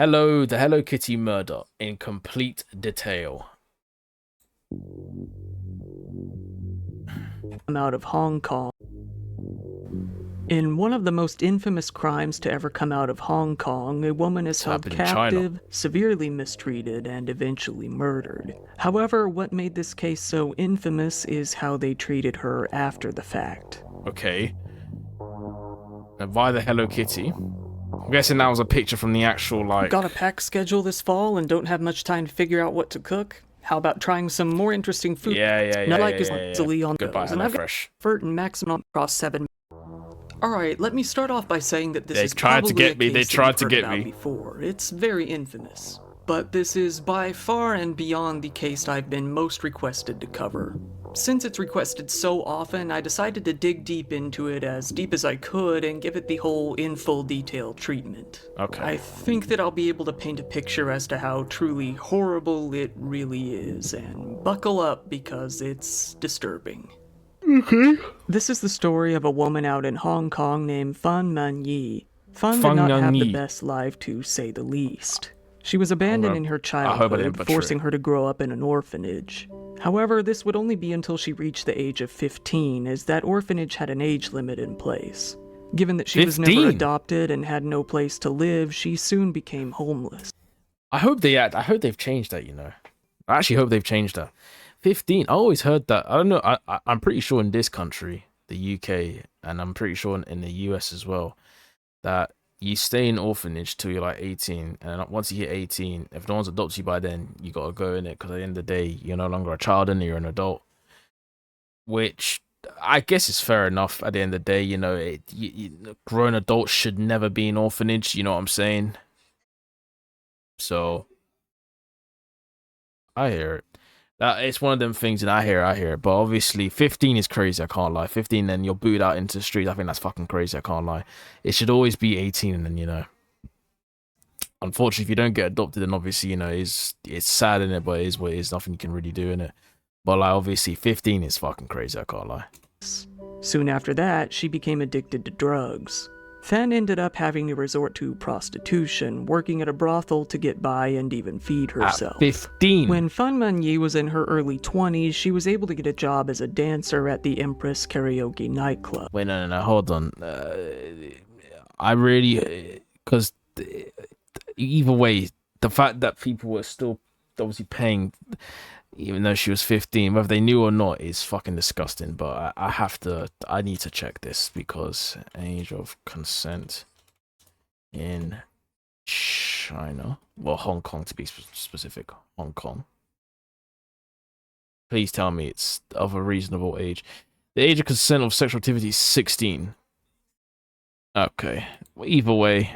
The Hello Kitty murder in complete detail. Out of Hong Kong. In one of the most infamous crimes to ever come out of Hong Kong, a woman is held captive, severely mistreated, and eventually murdered. However, what made this case so infamous is how they treated her after the fact. Okay. And why the Hello Kitty? I'm guessing that was a picture from the actual, like... Got a packed schedule this fall and don't have much time to figure out what to cook? How about trying some more interesting food? Yeah. Goodbye, and I've got effort and maximum across 7. Alright, let me start off by saying that this is probably a case that you've heard about before. It's very infamous. But this is by far and beyond the case I've been most requested to cover. Since it's requested so often, I decided to dig deep into it as deep as I could and give it the whole in full detail treatment. Okay. I think that I'll be able to paint a picture as to how truly horrible it really is, and buckle up because it's disturbing. Okay. This is the story of a woman out in Hong Kong named Fan Man-yi. Fan did not have the best life, to say the least. She was abandoned in her childhood, forcing her to grow up in an orphanage. However, this would only be until she reached the age of 15, as that orphanage had an age limit in place. Given that she was never adopted and had no place to live, she soon became homeless. I hope they've changed that, you know. I actually hope they've changed that. 15. I always heard that. I don't know. I'm pretty sure in this country, the UK, and I'm pretty sure in the US as well, that you stay in orphanage till you're like 18, and once you hit 18, if no one's adopted you by then, you gotta go in it, because at the end of the day, you're no longer a child and you're an adult. Which I guess is fair enough. At the end of the day, you know, grown adults should never be in orphanage. You know what I'm saying? So I hear it. It's one of them things, and I hear it. But obviously, 15 is crazy. I can't lie. 15, then you're booted out into the streets. I think that's fucking crazy. I can't lie. It should always be 18, and then, you know. Unfortunately, if you don't get adopted, then obviously, you know, it's sad in it, but it is what it is. Nothing you can really do in it. But like, obviously, 15 is fucking crazy. I can't lie. Soon after that, she became addicted to drugs. Fan ended up having to resort to prostitution, working at a brothel to get by and even feed herself. At 15! When Fan Man-yi was in her early 20s, she was able to get a job as a dancer at the Empress Karaoke nightclub. Wait, no, hold on. I really... Because either way, the fact that people were still obviously paying, even though she was 15, whether they knew or not, is fucking disgusting. But I need to check this, because age of consent in China, well, Hong Kong to be specific, Hong Kong. Please tell me it's of a reasonable age. The age of consent of sexual activity is 16. Okay, well, either way,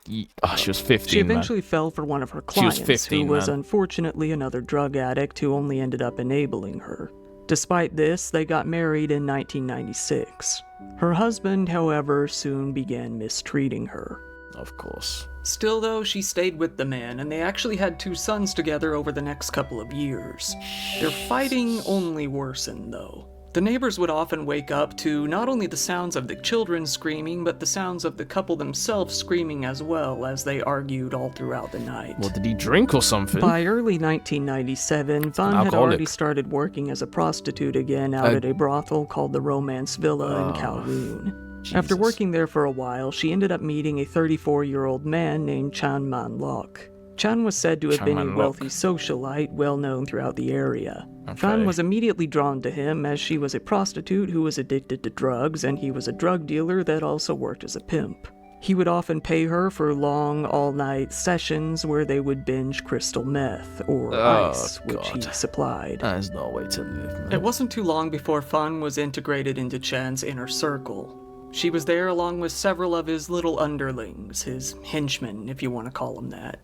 she was 15. She eventually fell for one of her clients, who was unfortunately another drug addict who only ended up enabling her. Despite this, they got married in 1996. Her husband, however, soon began mistreating her. Of course. Still though, she stayed with the man, and they actually had 2 sons together over the next couple of years. Their fighting only worsened though. The neighbors would often wake up to not only the sounds of the children screaming, but the sounds of the couple themselves screaming as well, as they argued all throughout the night. Well, did he drink or something? By early 1997, Fan had already started working as a prostitute again out at a brothel called the Romance Villa in Kowloon. Jesus. After working there for a while, she ended up meeting a 34-year-old man named Chan Man-lok. Chan was said to have been a wealthy socialite, well known throughout the area. Fan was immediately drawn to him, as she was a prostitute who was addicted to drugs, and he was a drug dealer that also worked as a pimp. He would often pay her for long, all-night sessions where they would binge crystal meth, or ice, which he supplied. That is no way to live, man. It wasn't too long before Fan was integrated into Chan's inner circle. She was there along with several of his little underlings, his henchmen, if you want to call them that.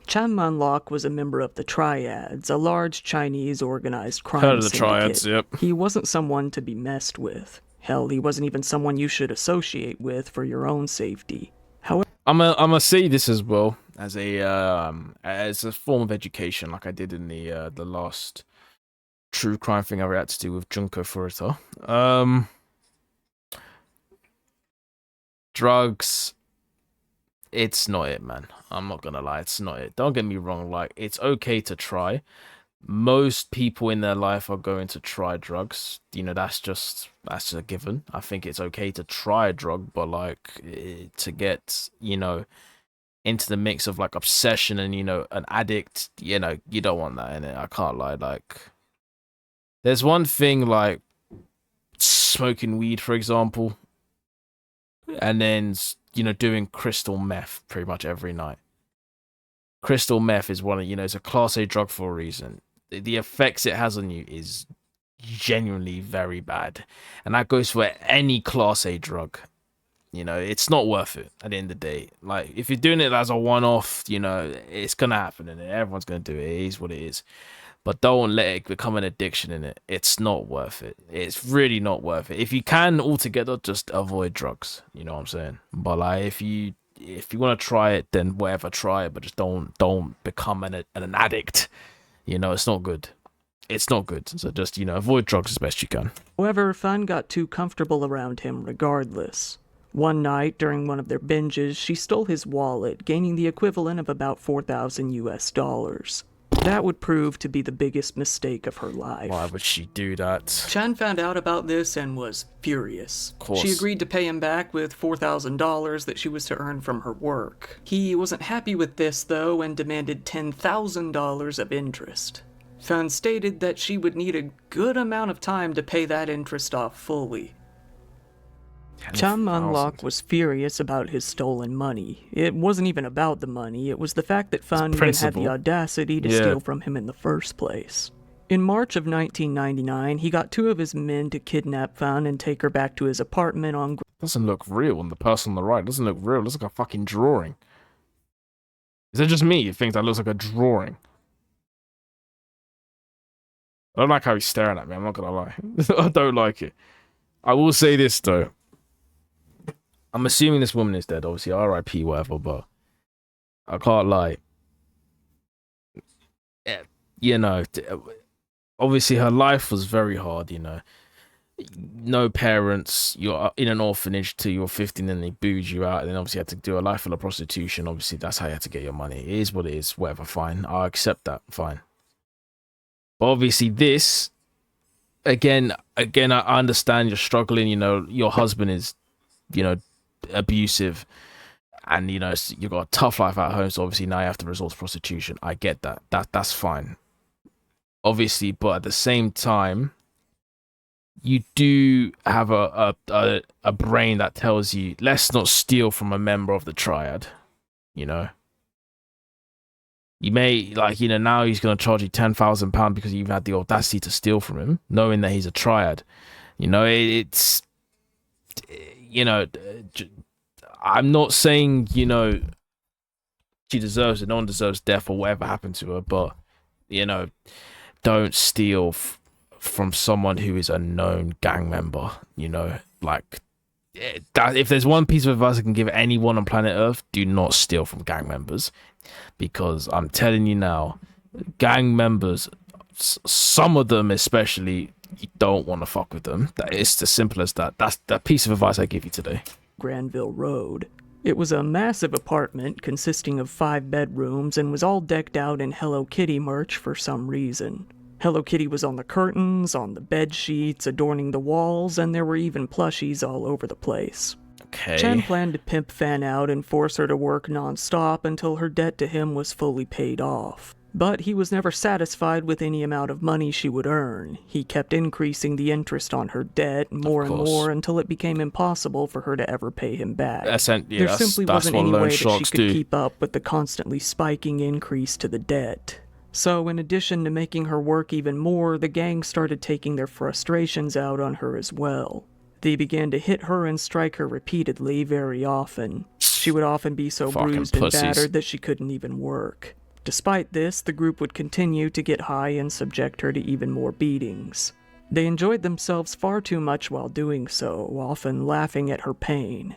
Chan Man-lok was a member of the Triads, a large Chinese organized crime syndicate. Heard of the Triads, yep. He wasn't someone to be messed with. Hell, he wasn't even someone you should associate with for your own safety. However, I'm gonna say this as well as a form of education, like I did in the last true crime thing I reacted to with Junko Furuta. Drugs it's not it, man. I'm not gonna lie, it's not it. Don't get me wrong, like, it's okay to try. Most people in their life are going to try drugs. That's a given. I think it's okay to try a drug, but like to get, into the mix of like obsession and an addict, you don't want that in it. I can't lie. Like, there's one thing like smoking weed, for example, and then doing crystal meth pretty much every night. Crystal meth is one of it's a class A drug for a reason. The effects it has on you is genuinely very bad, and that goes for any class A drug. It's not worth it at the end of the day. Like, if you're doing it as a one-off, it's gonna happen, and everyone's gonna do it. It is what it is. But don't let it become an addiction in it. It's not worth it. It's really not worth it. If you can altogether, just avoid drugs. You know what I'm saying? But like, if you want to try it, then whatever, try it. But just don't become an addict. It's not good. It's not good. So just avoid drugs as best you can. However, Fan got too comfortable around him regardless. One night, during one of their binges, she stole his wallet, gaining the equivalent of about $4,000. That would prove to be the biggest mistake of her life. Why would she do that? Chan found out about this and was furious. Of course. She agreed to pay him back with $4,000 that she was to earn from her work. He wasn't happy with this, though, and demanded $10,000 of interest. Fan stated that she would need a good amount of time to pay that interest off fully. Chan Manlok was furious about his stolen money. It wasn't even about the money, it was the fact that Fan even had the audacity to steal from him in the first place. In March of 1999, he got 2 of his men to kidnap Fan and take her back to his apartment on... Doesn't look real, and the person on the right doesn't look real. It looks like a fucking drawing. Is it just me who thinks that looks like a drawing? I don't like how he's staring at me, I'm not gonna lie. I don't like it. I will say this, though. I'm assuming this woman is dead, obviously, R.I.P. whatever, but I can't lie. Obviously her life was very hard, No parents, you're in an orphanage till you're 15 and they booed you out, and then obviously you had to do a life full of prostitution. Obviously that's how you had to get your money. It is what it is, whatever, fine. I'll accept that, fine. But obviously this, again, I understand you're struggling, your husband is, abusive, and you've got a tough life at home, so obviously now you have to resort to prostitution. I get that. That's fine, obviously, but at the same time, you do have a brain that tells you, let's not steal from a member of the triad. You may, like, now he's going to charge you £10,000 because you've had the audacity to steal from him, knowing that he's a triad. It's I'm not saying she deserves it, no one deserves death or whatever happened to her, but don't steal from someone who is a known gang member. Like, that, if there's one piece of advice I can give anyone on planet Earth, do not steal from gang members, because I'm telling you now, gang members, some of them especially, you don't want to fuck with them. It's as simple as that. That's the piece of advice I give you today. Granville Road. It was a massive apartment consisting of 5 bedrooms and was all decked out in Hello Kitty merch for some reason. Hello Kitty was on the curtains, on the bed sheets, adorning the walls, and there were even plushies all over the place. Okay. Chan planned to pimp Fan out and force her to work non-stop until her debt to him was fully paid off. But he was never satisfied with any amount of money she would earn. He kept increasing the interest on her debt more and more until it became impossible for her to ever pay him back. There simply wasn't any way that she could keep up with the constantly spiking increase to the debt. So in addition to making her work even more, the gang started taking their frustrations out on her as well. They began to hit her and strike her repeatedly very often. She would often be so bruised and battered that she couldn't even work. Despite this, the group would continue to get high and subject her to even more beatings. They enjoyed themselves far too much while doing so, often laughing at her pain.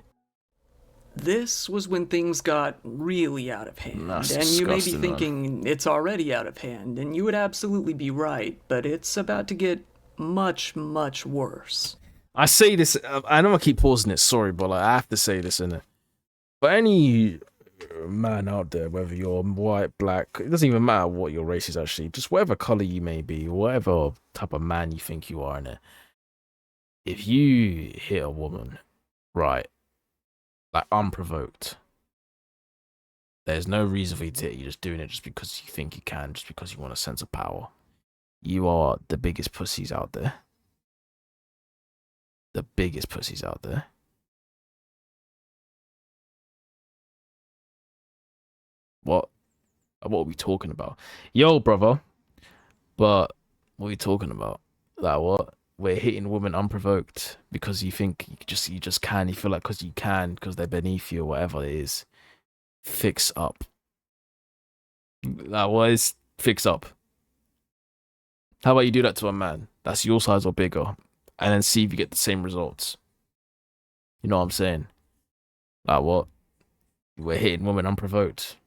This was when things got really out of hand, and you may be thinking it's already out of hand, and you would absolutely be right, but it's about to get much, much worse. I say this, I know I keep pausing it, sorry, but I have to say this, innit? For any man out there, whether you're white, black, it doesn't even matter what your race is actually, just whatever color you may be, whatever type of man you think you are in it. If you hit a woman, right, like unprovoked, there's no reason for you to hit. You're just doing it just because you think you can, just because you want a sense of power. You are the biggest pussies out there. The biggest pussies out there. What are we talking about? Yo, brother. But what are we talking about? Like what? We're hitting women unprovoked because you think you just can. You feel like because you can, because they're beneath you or whatever it is. Fix up. Like what is fix up? How about you do that to a man that's your size or bigger, and then see if you get the same results? You know what I'm saying? Like what? We're hitting women unprovoked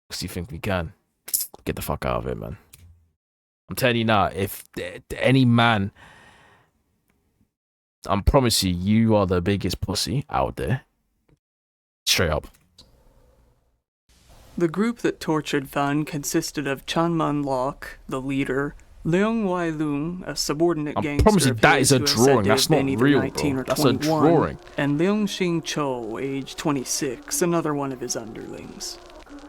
because you think we can. Get the fuck out of it, man. I'm telling you now, if any man, I promise you, you are the biggest pussy out there. Straight up. The group that tortured Fan consisted of Chan Man Lok, the leader, Leung Wai Lung, a subordinate gangster. I promise you, that is a drawing. That's not real, bro. That's a drawing. And Leung Xing Cho, age 26, another one of his underlings.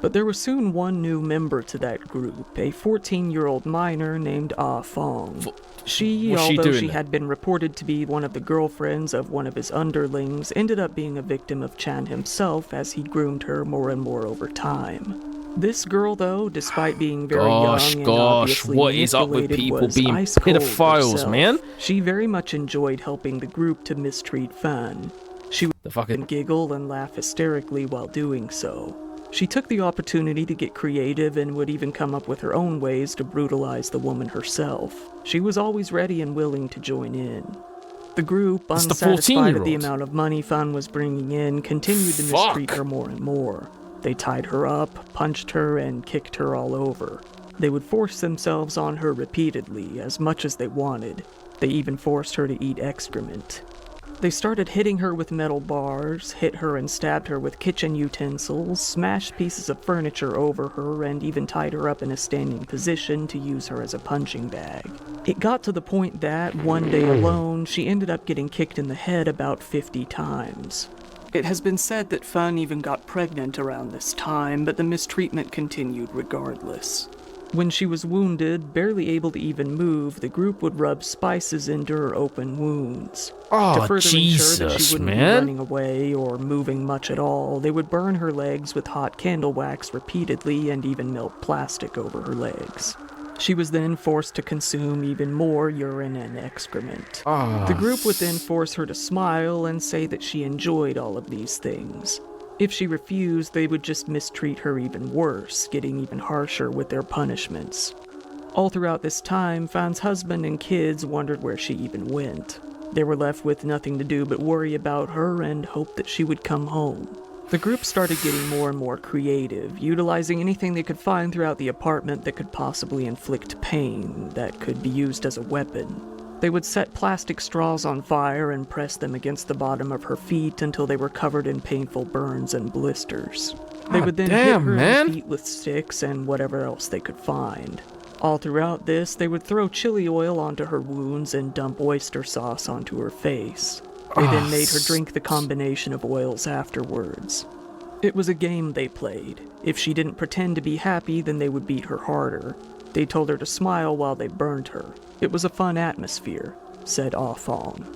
But there was soon one new member to that group, a 14-year-old minor named Ah Fong. Although she had been reported to be one of the girlfriends of one of his underlings, ended up being a victim of Chan himself as he groomed her more and more over time. This girl, though, despite being very young and obviously what is up with people being pedophiles, man? She very much enjoyed helping the group to mistreat Fan. She would giggle and laugh hysterically while doing so. She took the opportunity to get creative and would even come up with her own ways to brutalize the woman herself. She was always ready and willing to join in. The group, unsatisfied at the amount of money Fan was bringing in, continued to mistreat her more and more. They tied her up, punched her, and kicked her all over. They would force themselves on her repeatedly, as much as they wanted. They even forced her to eat excrement. They started hitting her with metal bars, hit her and stabbed her with kitchen utensils, smashed pieces of furniture over her, and even tied her up in a standing position to use her as a punching bag. It got to the point that, one day alone, she ended up getting kicked in the head about 50 times. It has been said that Fan even got pregnant around this time, but the mistreatment continued regardless. When she was wounded, barely able to even move, the group would rub spices into her open wounds. To further ensure that she wouldn't be running away or moving much at all, they would burn her legs with hot candle wax repeatedly and even melt plastic over her legs. She was then forced to consume even more urine and excrement. The group would then force her to smile and say that she enjoyed all of these things. If she refused, they would just mistreat her even worse, getting even harsher with their punishments. All throughout this time, Fan's husband and kids wondered where she even went. They were left with nothing to do but worry about her and hope that she would come home. The group started getting more and more creative, utilizing anything they could find throughout the apartment that could possibly inflict pain, that could be used as a weapon. They would set plastic straws on fire and press them against the bottom of her feet until they were covered in painful burns and blisters. They would then hit her in the feet with sticks and whatever else they could find. All throughout this, they would throw chili oil onto her wounds and dump oyster sauce onto her face. They then made her drink the combination of oils afterwards. It was a game they played. If she didn't pretend to be happy, then they would beat her harder. They told her to smile while they burned her. It was a fun atmosphere, said Ah Fong.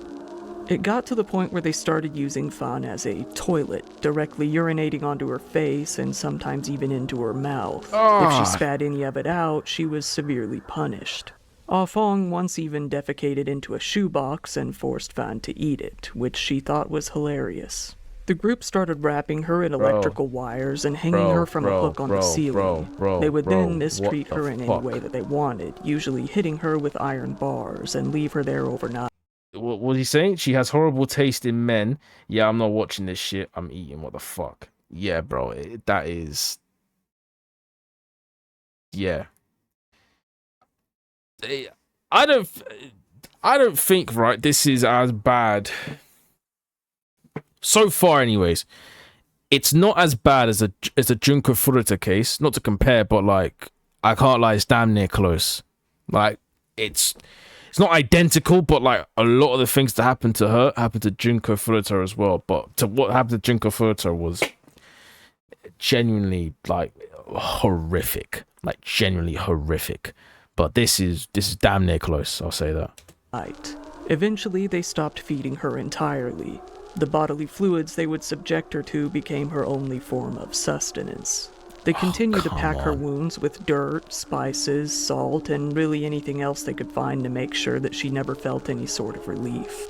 It got to the point where they started using Fan as a toilet, directly urinating onto her face and sometimes even into her mouth. If she spat any of it out, she was severely punished. Ah Fong once even defecated into a shoebox and forced Fan to eat it, which she thought was hilarious. The group started wrapping her in electrical wires and hanging her from a hook on the ceiling. They would then mistreat her in any way that they wanted, usually hitting her with iron bars and leave her there overnight. What was he saying? She has horrible taste in men. Yeah, I'm not watching this shit. I'm eating. What the fuck? Yeah, bro. That is... Yeah. I don't think, right, this is as bad... So far, anyways, it's not as bad as a Junko Furuta case. Not to compare, but like I can't lie, it's damn near close. Like it's not identical, but like a lot of the things that happened to her happened to Junko Furuta as well. But to what happened to Junko Furuta was genuinely like horrific, like genuinely horrific. But this is damn near close. I'll say that. Right. Eventually, they stopped feeding her entirely. The bodily fluids they would subject her to became her only form of sustenance. They continued to pack her wounds with dirt, spices, salt, and really anything else they could find to make sure that she never felt any sort of relief.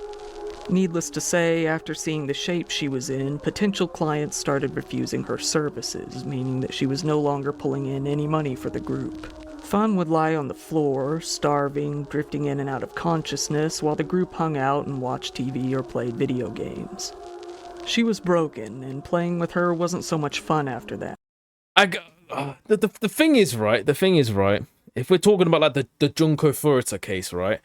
Needless to say, after seeing the shape she was in, potential clients started refusing her services, meaning that she was no longer pulling in any money for the group. Fan would lie on the floor, starving, drifting in and out of consciousness, while the group hung out and watched TV or played video games. She was broken, and playing with her wasn't so much fun after that. The thing is, right? If we're talking about like the Junko Furuta case, right?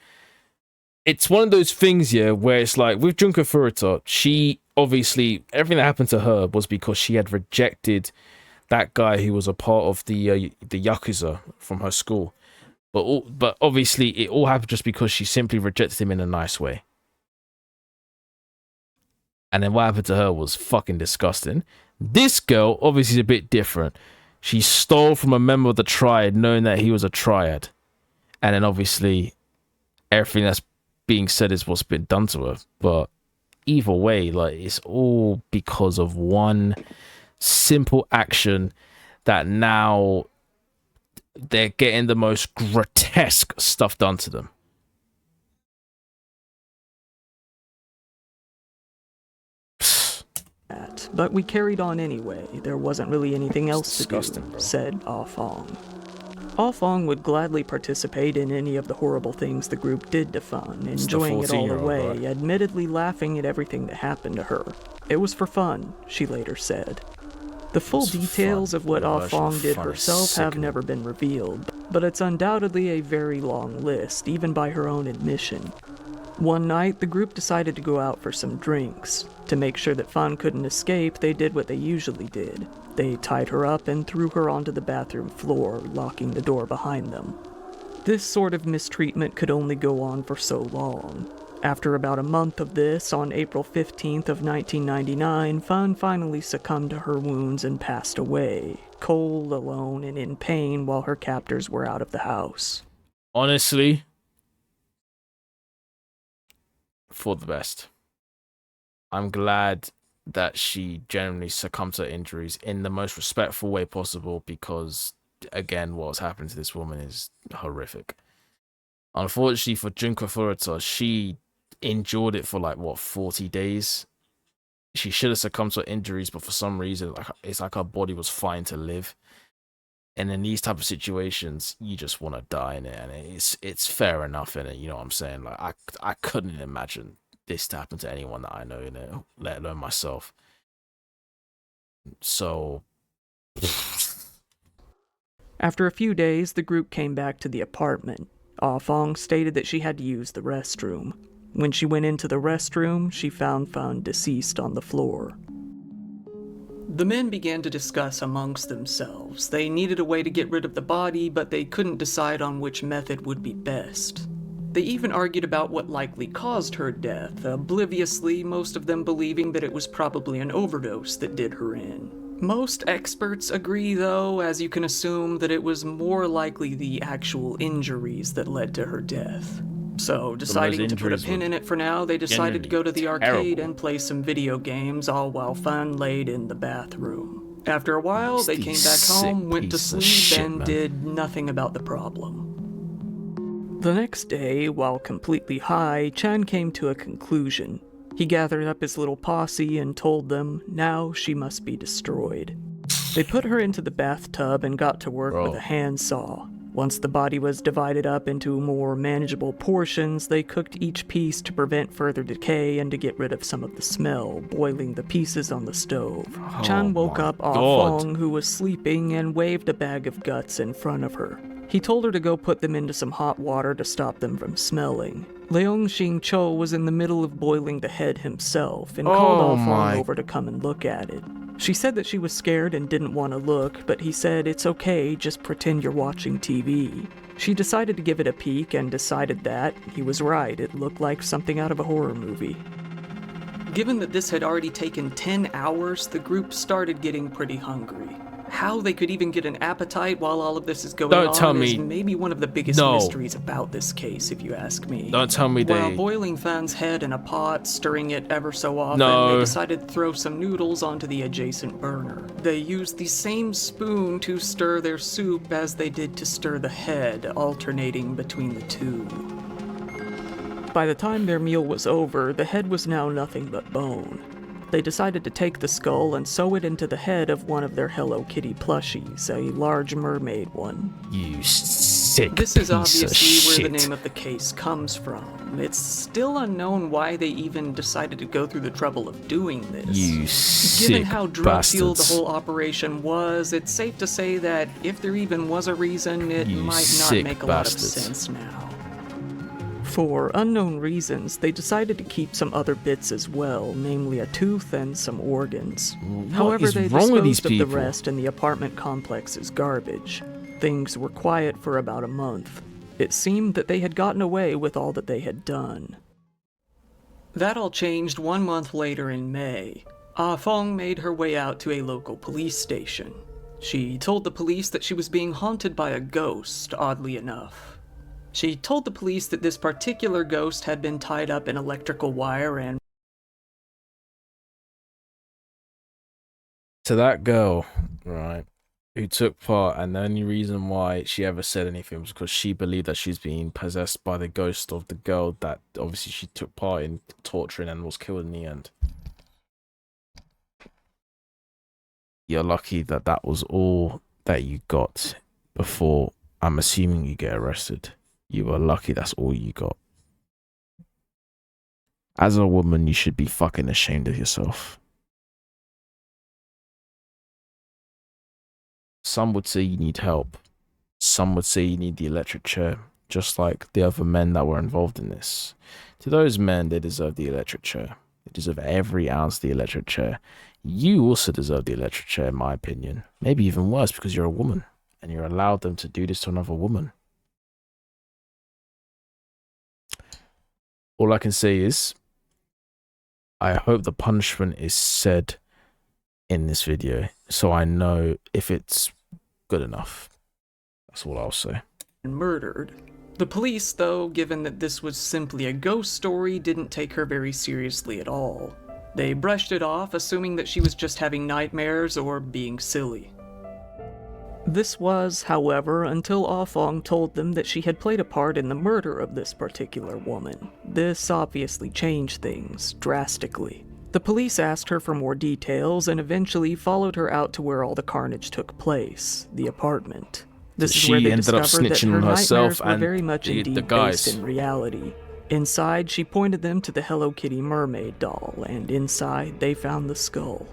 It's one of those things, yeah, where it's like with Junko Furuta, she obviously everything that happened to her was because she had rejected that guy who was a part of the Yakuza from her school. But obviously it all happened just because she simply rejected him in a nice way. And then what happened to her was fucking disgusting. This girl obviously is a bit different. She stole from a member of the triad knowing that he was a triad. And then obviously everything that's being said is what's been done to her. But either way, like it's all because of one simple action that now they're getting the most grotesque stuff done to them. But we carried on anyway. There wasn't really anything else to do, said Ah Fong. Ah Fong would gladly participate in any of the horrible things the group did to Fan, enjoying it all away, admittedly laughing at everything that happened to her. It was for fun, she later said. The full details of what Ah Fong did herself have never been revealed, but it's undoubtedly a very long list, even by her own admission. One night, the group decided to go out for some drinks. To make sure that Fan couldn't escape, they did what they usually did. They tied her up and threw her onto the bathroom floor, locking the door behind them. This sort of mistreatment could only go on for so long. After about a month of this, on April 15th of 1999, Fan finally succumbed to her wounds and passed away, cold, alone, and in pain while her captors were out of the house. Honestly, for the best. I'm glad that she generally succumbed to injuries in the most respectful way possible because, again, what's happened to this woman is horrific. Unfortunately for Junko Furuta, she endured it for 40 days. She should have succumbed to injuries, but for some reason it's like her body was fine to live. And in these type of situations, you just want to die in it, and it's fair enough in it. You know what I'm saying? Like I couldn't imagine this to happen to anyone that I know, you know, let alone myself. So after a few days, the group came back to the apartment. Ah Fong stated that she had to use the restroom. When she went into the restroom, she found Fan deceased on the floor. The men began to discuss amongst themselves. They needed a way to get rid of the body, but they couldn't decide on which method would be best. They even argued about what likely caused her death, obliviously, most of them believing that it was probably an overdose that did her in. Most experts agree, though, as you can assume, that it was more likely the actual injuries that led to her death. So, deciding to put a pin in it for now, they decided to go to the arcade and play some video games, all while Fan laid in the bathroom. After a while, they came back home, went to sleep, and did nothing about the problem. The next day, while completely high, Chan came to a conclusion. He gathered up his little posse and told them, now she must be destroyed. They put her into the bathtub and got to work with a handsaw. Once the body was divided up into more manageable portions, they cooked each piece to prevent further decay and to get rid of some of the smell, boiling the pieces on the stove. Chan woke up Ah Fong, who was sleeping, and waved a bag of guts in front of her. He told her to go put them into some hot water to stop them from smelling. Leong Xing Cho was in the middle of boiling the head himself and called Ah Fong over to come and look at it. She said that she was scared and didn't want to look, but he said, "It's okay, just pretend you're watching TV." She decided to give it a peek and decided that he was right. It looked like something out of a horror movie. Given that this had already taken 10 hours, the group started getting pretty hungry. How they could even get an appetite while all of this is going on is maybe one of the biggest mysteries about this case, if you ask me. Don't tell me While boiling Fan's head in a pot, stirring it ever so often, they decided to throw some noodles onto the adjacent burner. They used the same spoon to stir their soup as they did to stir the head, alternating between the two. By the time their meal was over, the head was now nothing but bone. They decided to take the skull and sew it into the head of one of their Hello Kitty plushies, a large mermaid one. You sick This is piece obviously of where the shit. name of the case comes from. It's still unknown why they even decided to go through the trouble of doing this. You sick Given how drug-fueled the bastards. whole operation was, it's safe to say that if there even was a reason, it You might not sick make a lot of bastards. sense now. For unknown reasons, they decided to keep some other bits as well, namely a tooth and some organs. However, is they wrong with these disposed of the people? rest in the apartment complex's garbage. Things were quiet for about a month. It seemed that they had gotten away with all that they had done. That all changed 1 month later in May. Ah Fong made her way out to a local police station. She told the police that she was being haunted by a ghost, oddly enough. She told the police that this particular ghost had been tied up in electrical wire and... To that girl, right, who took part, and the only reason why she ever said anything was because she believed that she's being possessed by the ghost of the girl that obviously she took part in torturing and was killed in the end. You're lucky that that was all that you got before, I'm assuming, you get arrested. You were lucky that's all you got. As a woman, you should be fucking ashamed of yourself. Some would say you need help. Some would say you need the electric chair, just like the other men that were involved in this. To those men, they deserve the electric chair. They deserve every ounce of the electric chair. You also deserve the electric chair, in my opinion. Maybe even worse, because you're a woman, and you're allowed them to do this to another woman. All I can say is, I hope the punishment is said in this video, so I know if it's good enough. That's all I'll say. Murdered. The police, though, given that this was simply a ghost story, didn't take her very seriously at all. They brushed it off, assuming that she was just having nightmares or being silly. This was, however, until Ah Fong told them that she had played a part in the murder of this particular woman. This obviously changed things drastically. The police asked her for more details and eventually followed her out to where all the carnage took place, the apartment. This is where they discovered that her nightmares were very much indeed based in reality. Inside, she pointed them to the Hello Kitty mermaid doll, and inside they found the skull.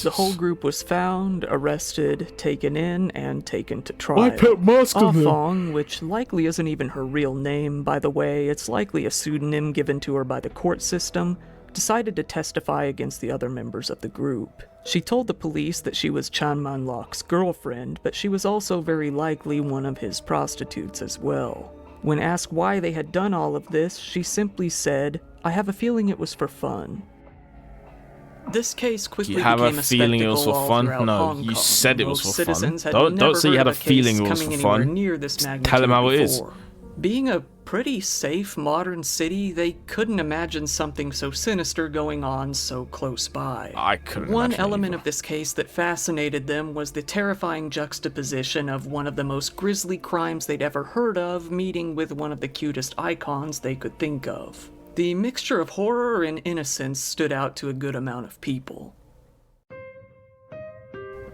The whole group was found, arrested, taken in, and taken to trial. I put mask on Ah them. Fong, which likely isn't even her real name, by the way, it's likely a pseudonym given to her by the court system, decided to testify against the other members of the group. She told the police that she was Chan Man-lok's girlfriend, but she was also very likely one of his prostitutes as well. When asked why they had done all of this, she simply said, "I have a feeling it was for fun." This case quickly became a spectacle all throughout Hong you Kong. said it was Most for fun. citizens had Don't never say you heard had of a feeling case it was coming for anywhere fun. near this magnitude Tell him how it is. before. Being a pretty safe modern city, they couldn't imagine something so sinister going on so close by. I couldn't One imagine element either. of this case that fascinated them was the terrifying juxtaposition of one of the most grisly crimes they'd ever heard of meeting with one of the cutest icons they could think of. The mixture of horror and innocence stood out to a good amount of people.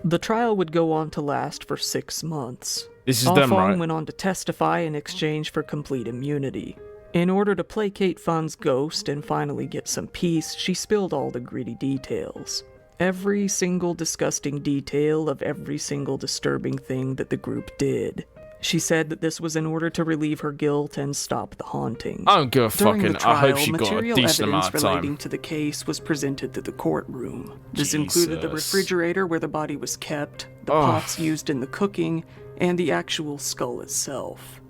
The trial would go on to last for 6 months. This is Ah them, Fong right? went on to testify in exchange for complete immunity. In order to placate Fan's ghost and finally get some peace, she spilled all the gritty details. Every single disgusting detail of every single disturbing thing that the group did. She said that this was in order to relieve her guilt and stop the haunting. I don't give a During fucking. the trial, I hope she got a material decent evidence amount of time. relating to the case was presented to the courtroom. This included the refrigerator where the body was kept, the pots used in the cooking, and the actual skull itself.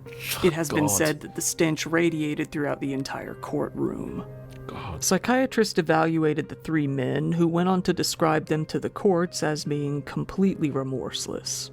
It has been said that the stench radiated throughout the entire courtroom. Psychiatrists evaluated the three men, who went on to describe them to the courts as being completely remorseless.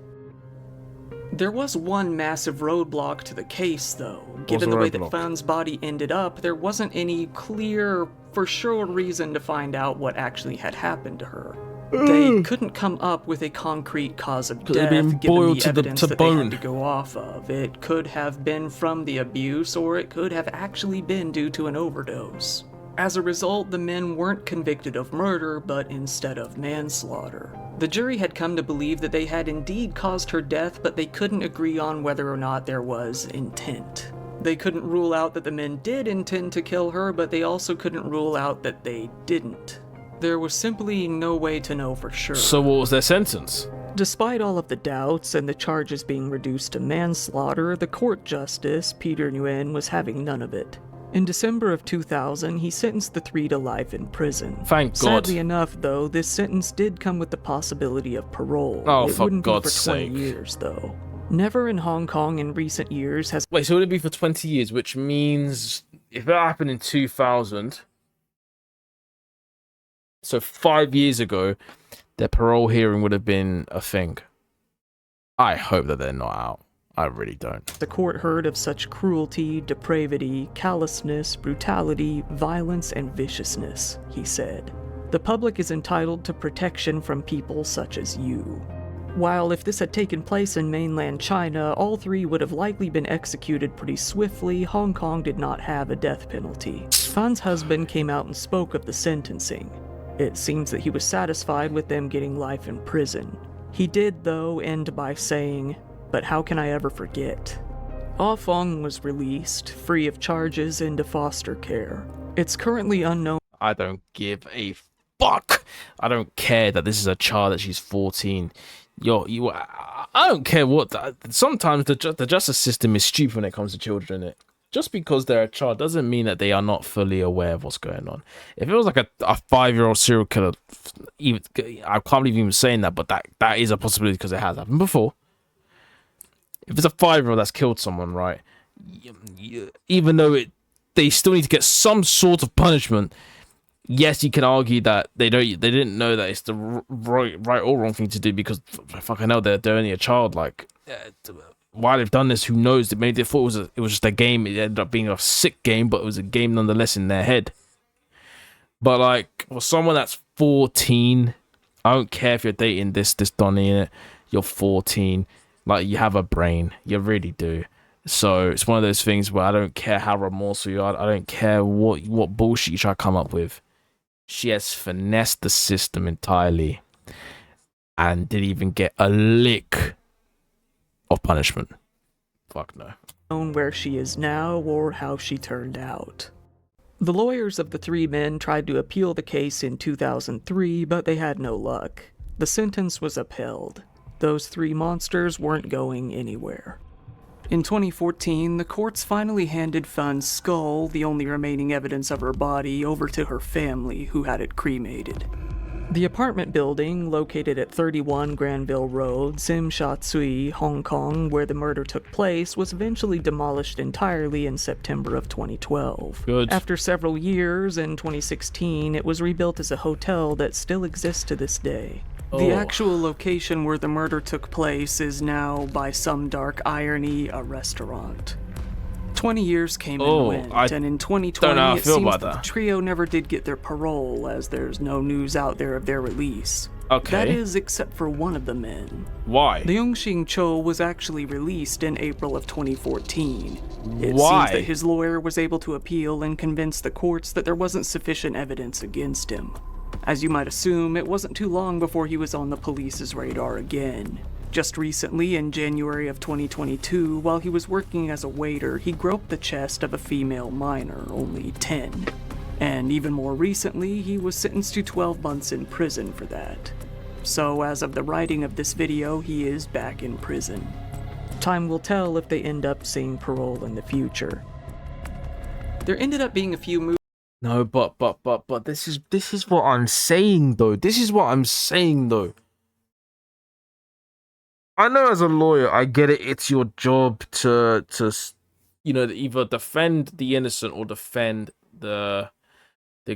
There was one massive roadblock to the case, though. Given the way that Fan's body ended up, there wasn't any clear, for sure reason to find out what actually had happened to her. They couldn't come up with a concrete cause of death, given the evidence that they had to go off of. It could have been from the abuse, or it could have actually been due to an overdose. As a result, the men weren't convicted of murder, but instead of manslaughter. The jury had come to believe that they had indeed caused her death, but they couldn't agree on whether or not there was intent. They couldn't rule out that the men did intend to kill her, but they also couldn't rule out that they didn't. There was simply no way to know for sure. So what was their sentence? Despite all of the doubts and the charges being reduced to manslaughter, the court justice, Peter Nguyen, was having none of it. In December of 2000, he sentenced the three to life in prison. Thank God. Sadly enough, though, this sentence did come with the possibility of parole. Oh, it for wouldn't God's be for 20 sake. years, though. Never in Hong Kong in recent years has... Wait, so would it be for 20 years, which means if it happened in 2000, so 5 years ago, their parole hearing would have been a thing. I hope that they're not out. I really don't. The court heard of such cruelty, depravity, callousness, brutality, violence, and viciousness, he said. The public is entitled to protection from people such as you. While if this had taken place in mainland China, all three would have likely been executed pretty swiftly, Hong Kong did not have a death penalty. Fan's husband came out and spoke of the sentencing. It seems that he was satisfied with them getting life in prison. He did, though, end by saying, "But how can I ever forget?" Ah Fong was released, free of charges, into foster care. It's currently unknown. I don't give a fuck. I don't care that this is a child, that she's 14. I don't care what. Sometimes the justice system is stupid when it comes to children. It just because they're a child doesn't mean that they are not fully aware of what's going on. If it was like a 5-year-old serial killer, even I can't believe even saying that, but that is a possibility because it has happened before. If it's a 5-year-old that's killed someone, right? Even though they still need to get some sort of punishment. Yes, you can argue that they didn't know that it's the right or wrong thing to do because fucking hell, they're only a child. Like, why they've done this, who knows? Maybe they thought it was just a game. It ended up being a sick game, but it was a game nonetheless in their head. But like for someone that's 14, I don't care if you're dating this Donnie in it. You're 14. Like, you have a brain. You really do. So it's one of those things where I don't care how remorseful you are. I don't care what bullshit you try to come up with. She has finessed the system entirely and didn't even get a lick of punishment. Fuck no. Known where she is now or how she turned out. The lawyers of the three men tried to appeal the case in 2003, but they had no luck. The sentence was upheld. Those three monsters weren't going anywhere. In 2014, the courts finally handed Fan's skull, the only remaining evidence of her body, over to her family, who had it cremated. The apartment building, located at 31 Granville Road, Tsim Sha Tsui, Hong Kong, where the murder took place, was eventually demolished entirely in September of 2012. Good. After several years, in 2016, it was rebuilt as a hotel that still exists to this day. The actual location where the murder took place is now, by some dark irony, a restaurant. 20 years came and went, and in 2020 it seems that the trio never did get their parole, as there's no news out there of their release. Okay. That is, except for one of the men. Why? The Yongxing Cho was actually released in April of 2014. It Why? seems that his lawyer was able to appeal and convince the courts that there wasn't sufficient evidence against him. As you might assume, it wasn't too long before he was on the police's radar again. Just recently, in January of 2022, while he was working as a waiter, he groped the chest of a female minor, only 10. And even more recently, he was sentenced to 12 months in prison for that. So as of the writing of this video, he is back in prison. Time will tell if they end up seeing parole in the future. There ended up being a few movies. No, but this is what I'm saying though. This is what I'm saying though. I know as a lawyer, I get it. It's your job to either defend the innocent or defend the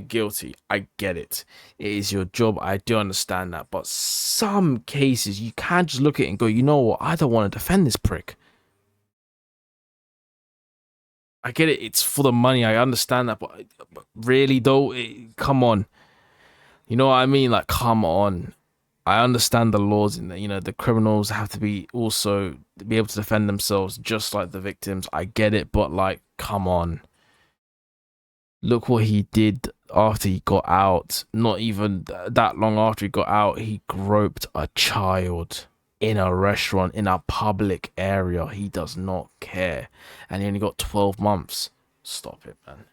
guilty. I get it. It is your job. I do understand that. But some cases you can't just look at it and go, you know what? I don't want to defend this prick. I get it. It's for the money. I understand that. But really though, come on. You know what I mean? Like, come on. I understand the laws and the criminals have to be also be able to defend themselves just like the victims. I get it, but like, come on. Look what he did after he got out. Not even that long after he got out, he groped a child in a restaurant in a public area. He does not care, and he only got 12 months. Stop it, man.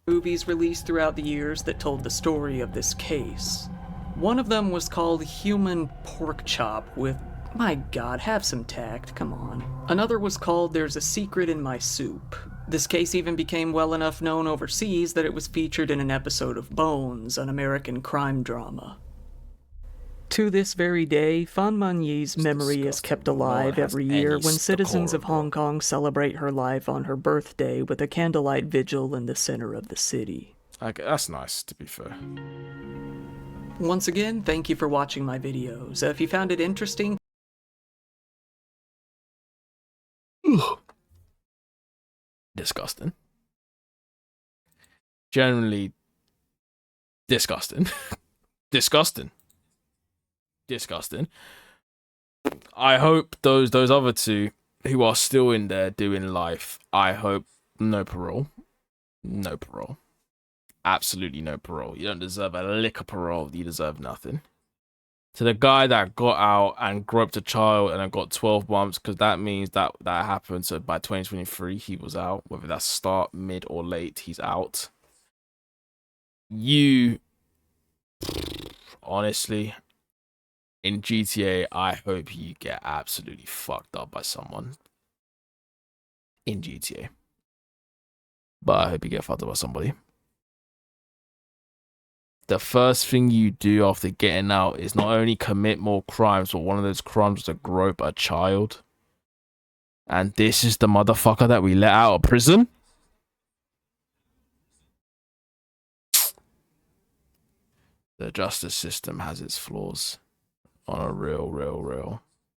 Movies released throughout the years that told the story of this case. One of them was called Human Pork Chop with, my god, have some tact, come on. Another was called There's a Secret in My Soup. This case even became well enough known overseas that it was featured in an episode of Bones, an American crime drama. To this very day, Fan Man-yi's memory is kept alive every year when citizens of Hong Kong celebrate her life on her birthday with a candlelight vigil in the center of the city. Okay, that's nice, to be fair. Once again, thank you for watching my videos. If you found it interesting, disgusting. Generally disgusting. Disgusting. I hope those other two who are still in there doing life, I hope no parole. No parole. Absolutely no parole. You don't deserve a lick of parole. You deserve nothing. To the guy that got out and groped a child and then got 12 months, because that means that happened. So by 2023, he was out. Whether that's start, mid, or late, he's out. You, honestly, in GTA, I hope you get absolutely fucked up by someone in GTA. But I hope you get fucked up by somebody. The first thing you do after getting out is not only commit more crimes, but one of those crimes was to grope a child. And this is the motherfucker that we let out of prison? The justice system has its flaws. On a real.